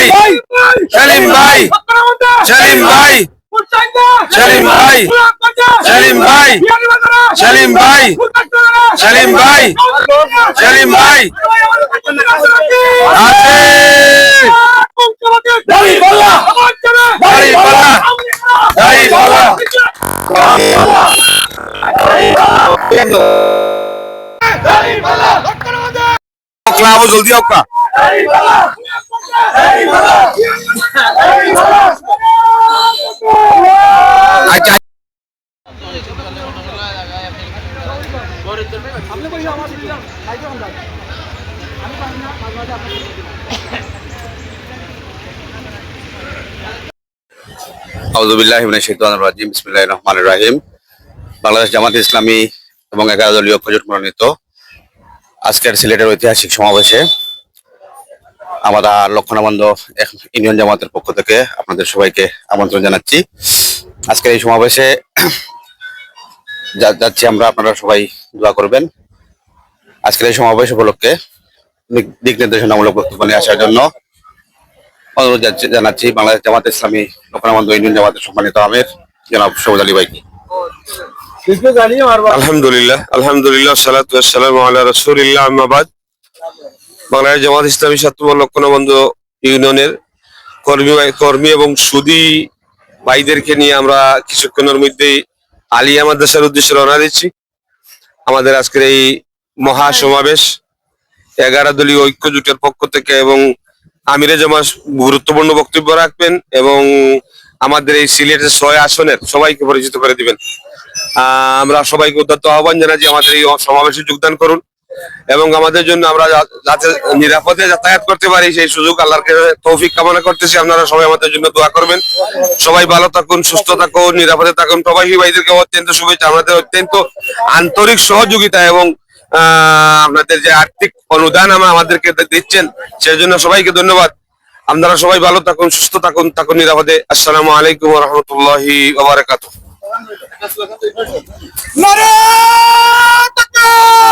সেলিম ভাই, সেলিম ভাই, সেলিম ভাই, সেলিম ভাই, সেলিম ভাই, সেলিম ভাই, সেলিম ভাই আছে দাঁড়িপাল্লা, দাঁড়িপাল্লা, দাঁড়িপাল্লা। क्लाव जल्दी आपका अच्छा আউযুবিল্লাহি মিনাশ শাইতানির রাজিম বিসমিল্লাহির রহমানির রহিম। বাংলাদেশ জামাত ইসলামী এবং 11 দলীয় ঐক্যজোট মনোনীত আজকের সিলেটের ঐতিহাসিক সমাবেশে আমরা লক্ষণাবন্ধ ইউনিয়ন জামাতের পক্ষ থেকে আপনাদের সবাইকে আমন্ত্রণ জানাচ্ছি। আজকের এই সমাবেশে যাচ্ছি আমরা, আপনারা সবাই দোয়া করবেন। আজকের এই সমাবেশ উপলক্ষে দিক নির্দেশনামূলক বক্তব্য নিয়ে আসার জন্য অনুরোধ জানাচ্ছি বাংলাদেশ জামাত ইসলামী লক্ষণাবন্ধ ইউনিয়ন জামাতের সম্মানিত আমির জনাব সবুজ আলী ভাইকে। আলহামদুলিল্লাহ, আলহামদুলিল্লাহ, সালাতু ওয়াসসালামু আলা রাসূলিল্লাহ, আম্মা বাদ। বাংলাদেশ জামাত ইসলামী সাতমহল লক্ষণাবন্ধ ইউনিয়নের কর্মী এবং সুদী ভাইদেরকে নিয়ে আমরা কিছুক্ষণের মধ্যেই আলিয়া মাদ্রাসার উদ্দেশ্যে রওনা দিচ্ছি। আমাদের আজকের এই মহা সমাবেশ 11 দলীয় ঐক্য জোটের পক্ষ থেকে এবং আমিরে জামাত গুরুত্বপূর্ণ বক্তব্য রাখবেন এবং আমাদের এই সিলেটের 6 আসনের সবাইকে পরিচিত করে দিবেন। আমরা সবাইকে উদ্যত আহ্বান জানাচ্ছি আমাদের এই সমাবেশে যোগদান করুন এবং আমাদের জন্য আমরা যাতে নিরাপদে যাতায়াত করতে পারি সেই সুযোগ আল্লাহর কাছে তৌফিক কামনা করতেছি। আপনারা সবাই আমাদের জন্য দোয়া করবেন। সবাই ভালো থাকুন, সুস্থ থাকুন, নিরাপদে থাকুন। প্রবাসী ভাইদেরকে অত্যন্ত শুভেচ্ছা, আমাদের অত্যন্ত আন্তরিক সহযোগিতা এবং আপনাদের যে আর্থিক অনুদান আমাদেরকে দিচ্ছেন সেজন্য সবাইকে ধন্যবাদ। আপনারা সবাই ভালো থাকুন, সুস্থ থাকুন, নিরাপদে। আসসালামু আলাইকুম ওয়া রাহমাতুল্লাহি ওয়া বারাকাতুহু। নারে তাকবীর!